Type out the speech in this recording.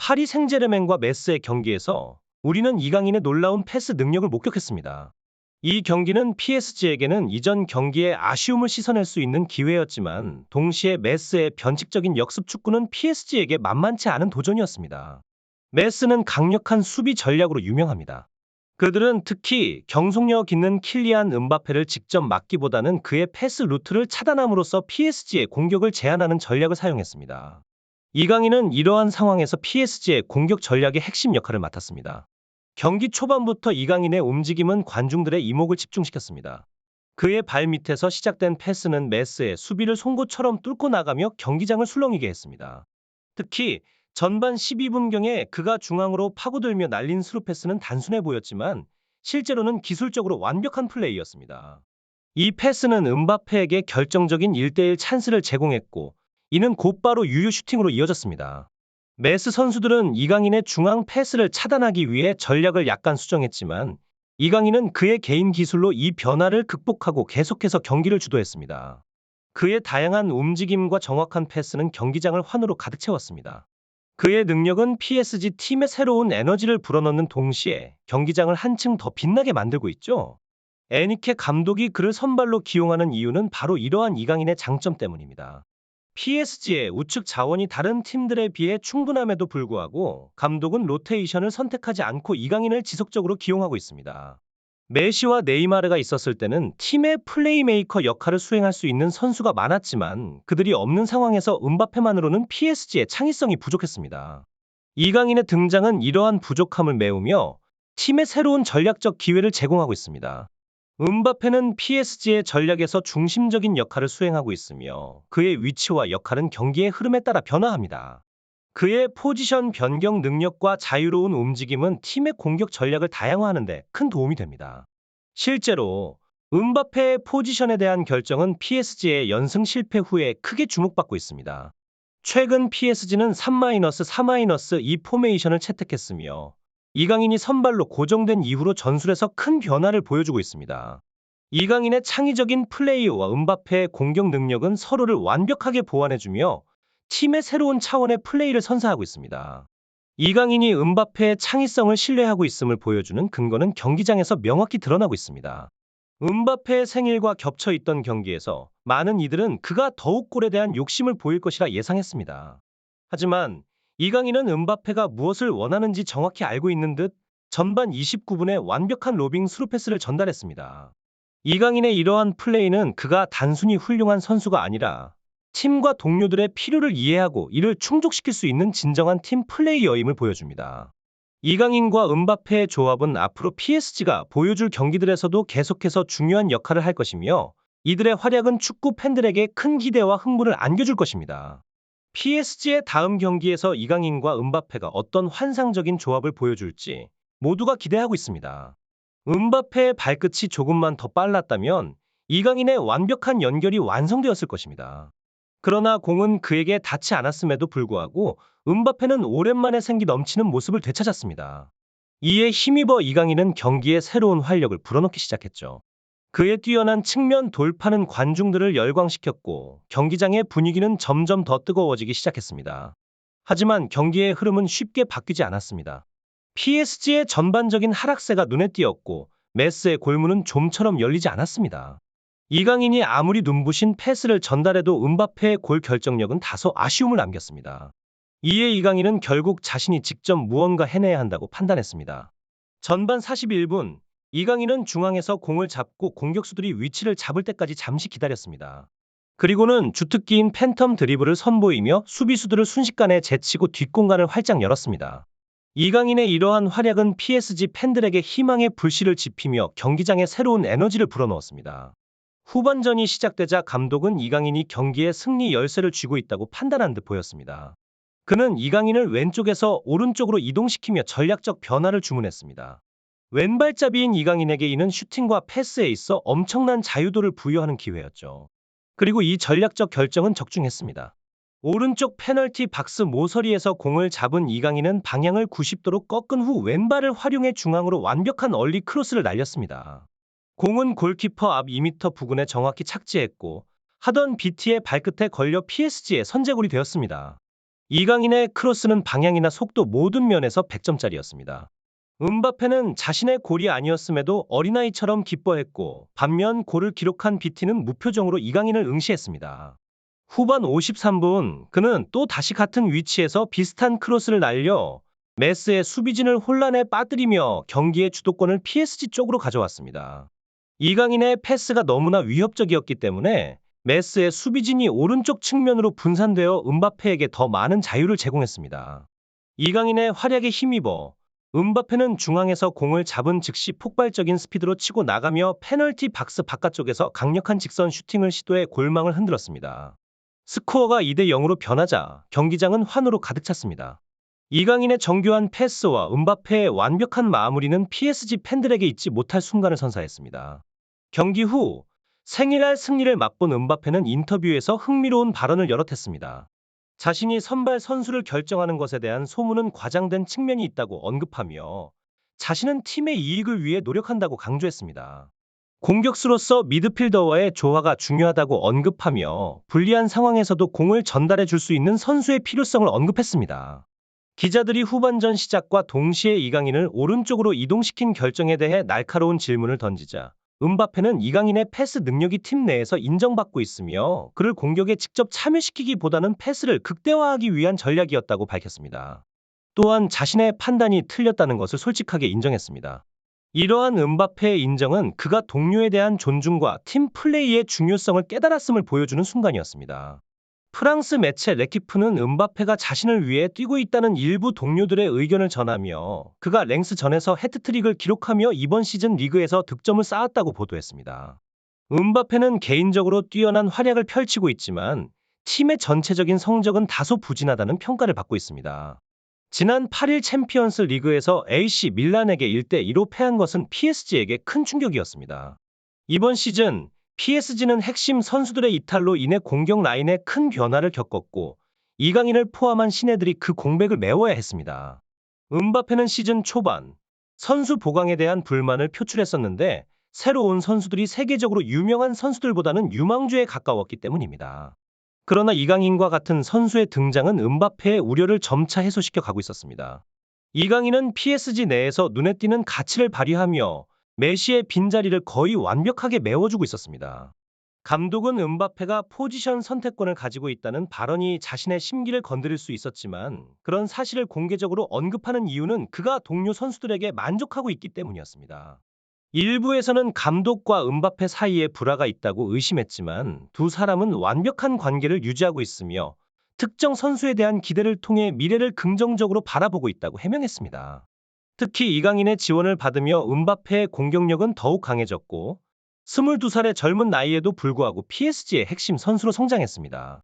파리 생제르맹과 메스의 경기에서 우리는 이강인의 놀라운 패스 능력을 목격했습니다. 이 경기는 PSG에게는 이전 경기에 아쉬움을 씻어낼 수 있는 기회였지만 동시에 메스의 변칙적인 역습 축구는 PSG에게 만만치 않은 도전이었습니다. 메스는 강력한 수비 전략으로 유명합니다. 그들은 특히 경속력 있는 킬리안 음바페를 직접 막기보다는 그의 패스 루트를 차단함으로써 PSG의 공격을 제한하는 전략을 사용했습니다. 이강인은 이러한 상황에서 PSG의 공격 전략의 핵심 역할을 맡았습니다. 경기 초반부터 이강인의 움직임은 관중들의 이목을 집중시켰습니다. 그의 발 밑에서 시작된 패스는 메스의 수비를 송곳처럼 뚫고 나가며 경기장을 술렁이게 했습니다. 특히 전반 12분경에 그가 중앙으로 파고들며 날린 스루 패스는 단순해 보였지만 실제로는 기술적으로 완벽한 플레이였습니다. 이 패스는 음바페에게 결정적인 1대1 찬스를 제공했고 이는 곧바로 유효 슈팅으로 이어졌습니다. 메스 선수들은 이강인의 중앙 패스를 차단하기 위해 전략을 약간 수정했지만 이강인은 그의 개인 기술로 이 변화를 극복하고 계속해서 경기를 주도했습니다. 그의 다양한 움직임과 정확한 패스는 경기장을 환호로 가득 채웠습니다. 그의 능력은 PSG 팀의 새로운 에너지를 불어넣는 동시에 경기장을 한층 더 빛나게 만들고 있죠. 에니케 감독이 그를 선발로 기용하는 이유는 바로 이러한 이강인의 장점 때문입니다. PSG의 우측 자원이 다른 팀들에 비해 충분함에도 불구하고 감독은 로테이션을 선택하지 않고 이강인을 지속적으로 기용하고 있습니다. 메시와 네이마르가 있었을 때는 팀의 플레이메이커 역할을 수행할 수 있는 선수가 많았지만 그들이 없는 상황에서 음바페만으로는 PSG의 창의성이 부족했습니다. 이강인의 등장은 이러한 부족함을 메우며 팀의 새로운 전략적 기회를 제공하고 있습니다. 음바페는 PSG의 전략에서 중심적인 역할을 수행하고 있으며 그의 위치와 역할은 경기의 흐름에 따라 변화합니다. 그의 포지션 변경 능력과 자유로운 움직임은 팀의 공격 전략을 다양화하는 데 큰 도움이 됩니다. 실제로 음바페의 포지션에 대한 결정은 PSG의 연승 실패 후에 크게 주목받고 있습니다. 최근 PSG는 3-4-2 포메이션을 채택했으며 이강인이 선발로 고정된 이후로 전술에서 큰 변화를 보여주고 있습니다. 이강인의 창의적인 플레이와 음바페의 공격 능력은 서로를 완벽하게 보완해주며 팀의 새로운 차원의 플레이를 선사하고 있습니다. 이강인이 음바페의 창의성을 신뢰하고 있음을 보여주는 근거는 경기장에서 명확히 드러나고 있습니다. 음바페의 생일과 겹쳐 있던 경기에서 많은 이들은 그가 더욱 골에 대한 욕심을 보일 것이라 예상했습니다. 하지만 이강인은 음바페가 무엇을 원하는지 정확히 알고 있는 듯 전반 29분에 완벽한 로빙 스루 패스를 전달했습니다. 이강인의 이러한 플레이는 그가 단순히 훌륭한 선수가 아니라 팀과 동료들의 필요를 이해하고 이를 충족시킬 수 있는 진정한 팀 플레이어임을 보여줍니다. 이강인과 음바페의 조합은 앞으로 PSG가 보여줄 경기들에서도 계속해서 중요한 역할을 할 것이며 이들의 활약은 축구 팬들에게 큰 기대와 흥분을 안겨줄 것입니다. PSG의 다음 경기에서 이강인과 음바페가 어떤 환상적인 조합을 보여줄지 모두가 기대하고 있습니다. 음바페의 발끝이 조금만 더 빨랐다면 이강인의 완벽한 연결이 완성되었을 것입니다. 그러나 공은 그에게 닿지 않았음에도 불구하고 음바페는 오랜만에 생기 넘치는 모습을 되찾았습니다. 이에 힘입어 이강인은 경기에 새로운 활력을 불어넣기 시작했죠. 그의 뛰어난 측면 돌파는 관중들을 열광시켰고 경기장의 분위기는 점점 더 뜨거워지기 시작했습니다. 하지만 경기의 흐름은 쉽게 바뀌지 않았습니다. PSG의 전반적인 하락세가 눈에 띄었고 메스의 골문은 좀처럼 열리지 않았습니다. 이강인이 아무리 눈부신 패스를 전달해도 음바페의 골 결정력은 다소 아쉬움을 남겼습니다. 이에 이강인은 결국 자신이 직접 무언가 해내야 한다고 판단했습니다. 전반 41분, 이강인은 중앙에서 공을 잡고 공격수들이 위치를 잡을 때까지 잠시 기다렸습니다. 그리고는 주특기인 팬텀 드리블을 선보이며 수비수들을 순식간에 제치고 뒷공간을 활짝 열었습니다. 이강인의 이러한 활약은 PSG 팬들에게 희망의 불씨를 지피며 경기장에 새로운 에너지를 불어넣었습니다. 후반전이 시작되자 감독은 이강인이 경기의 승리 열쇠를 쥐고 있다고 판단한 듯 보였습니다. 그는 이강인을 왼쪽에서 오른쪽으로 이동시키며 전략적 변화를 주문했습니다. 왼발잡이인 이강인에게 이는 슈팅과 패스에 있어 엄청난 자유도를 부여하는 기회였죠. 그리고 이 전략적 결정은 적중했습니다. 오른쪽 페널티 박스 모서리에서 공을 잡은 이강인은 방향을 90도로 꺾은 후 왼발을 활용해 중앙으로 완벽한 얼리 크로스를 날렸습니다. 공은 골키퍼 앞 2m 부근에 정확히 착지했고 하던 비티의 발끝에 걸려 PSG의 선제골이 되었습니다. 이강인의 크로스는 방향이나 속도 모든 면에서 100점짜리였습니다. 음바페는 자신의 골이 아니었음에도 어린아이처럼 기뻐했고, 반면 골을 기록한 비티는 무표정으로 이강인을 응시했습니다. 후반 53분 그는 또 다시 같은 위치에서 비슷한 크로스를 날려 메스의 수비진을 혼란에 빠뜨리며 경기의 주도권을 PSG 쪽으로 가져왔습니다. 이강인의 패스가 너무나 위협적이었기 때문에 메스의 수비진이 오른쪽 측면으로 분산되어 음바페에게 더 많은 자유를 제공했습니다. 이강인의 활약에 힘입어 음바페는 중앙에서 공을 잡은 즉시 폭발적인 스피드로 치고 나가며 페널티 박스 바깥쪽에서 강력한 직선 슈팅을 시도해 골망을 흔들었습니다. 스코어가 2대 0으로 변하자 경기장은 환호로 가득 찼습니다. 이강인의 정교한 패스와 음바페의 완벽한 마무리는 PSG 팬들에게 잊지 못할 순간을 선사했습니다. 경기 후 생일날 승리를 맛본 음바페는 인터뷰에서 흥미로운 발언을 여럿 했습니다. 자신이 선발 선수를 결정하는 것에 대한 소문은 과장된 측면이 있다고 언급하며 자신은 팀의 이익을 위해 노력한다고 강조했습니다. 공격수로서 미드필더와의 조화가 중요하다고 언급하며 불리한 상황에서도 공을 전달해 줄 수 있는 선수의 필요성을 언급했습니다. 기자들이 후반전 시작과 동시에 이강인을 오른쪽으로 이동시킨 결정에 대해 날카로운 질문을 던지자 음바페는 이강인의 패스 능력이 팀 내에서 인정받고 있으며 그를 공격에 직접 참여시키기보다는 패스를 극대화하기 위한 전략이었다고 밝혔습니다. 또한 자신의 판단이 틀렸다는 것을 솔직하게 인정했습니다. 이러한 음바페의 인정은 그가 동료에 대한 존중과 팀 플레이의 중요성을 깨달았음을 보여주는 순간이었습니다. 프랑스 매체 레키프는 음바페가 자신을 위해 뛰고 있다는 일부 동료들의 의견을 전하며 그가 랭스전에서 해트트릭을 기록하며 이번 시즌 리그에서 득점을 쌓았다고 보도했습니다. 음바페는 개인적으로 뛰어난 활약을 펼치고 있지만 팀의 전체적인 성적은 다소 부진하다는 평가를 받고 있습니다. 지난 8일 챔피언스 리그에서 AC 밀란에게 1대2로 패한 것은 PSG에게 큰 충격이었습니다. 이번 시즌 PSG는 핵심 선수들의 이탈로 인해 공격 라인에 큰 변화를 겪었고 이강인을 포함한 신예들이 그 공백을 메워야 했습니다. 음바페는 시즌 초반 선수 보강에 대한 불만을 표출했었는데 새로 온 선수들이 세계적으로 유명한 선수들보다는 유망주에 가까웠기 때문입니다. 그러나 이강인과 같은 선수의 등장은 음바페의 우려를 점차 해소시켜 가고 있었습니다. 이강인은 PSG 내에서 눈에 띄는 가치를 발휘하며 메시의 빈자리를 거의 완벽하게 메워주고 있었습니다. 감독은 음바페가 포지션 선택권을 가지고 있다는 발언이 자신의 심기를 건드릴 수 있었지만 그런 사실을 공개적으로 언급하는 이유는 그가 동료 선수들에게 만족하고 있기 때문이었습니다. 일부에서는 감독과 음바페 사이에 불화가 있다고 의심했지만 두 사람은 완벽한 관계를 유지하고 있으며 특정 선수에 대한 기대를 통해 미래를 긍정적으로 바라보고 있다고 해명했습니다. 특히 이강인의 지원을 받으며 음바페의 공격력은 더욱 강해졌고 22살의 젊은 나이에도 불구하고 PSG의 핵심 선수로 성장했습니다.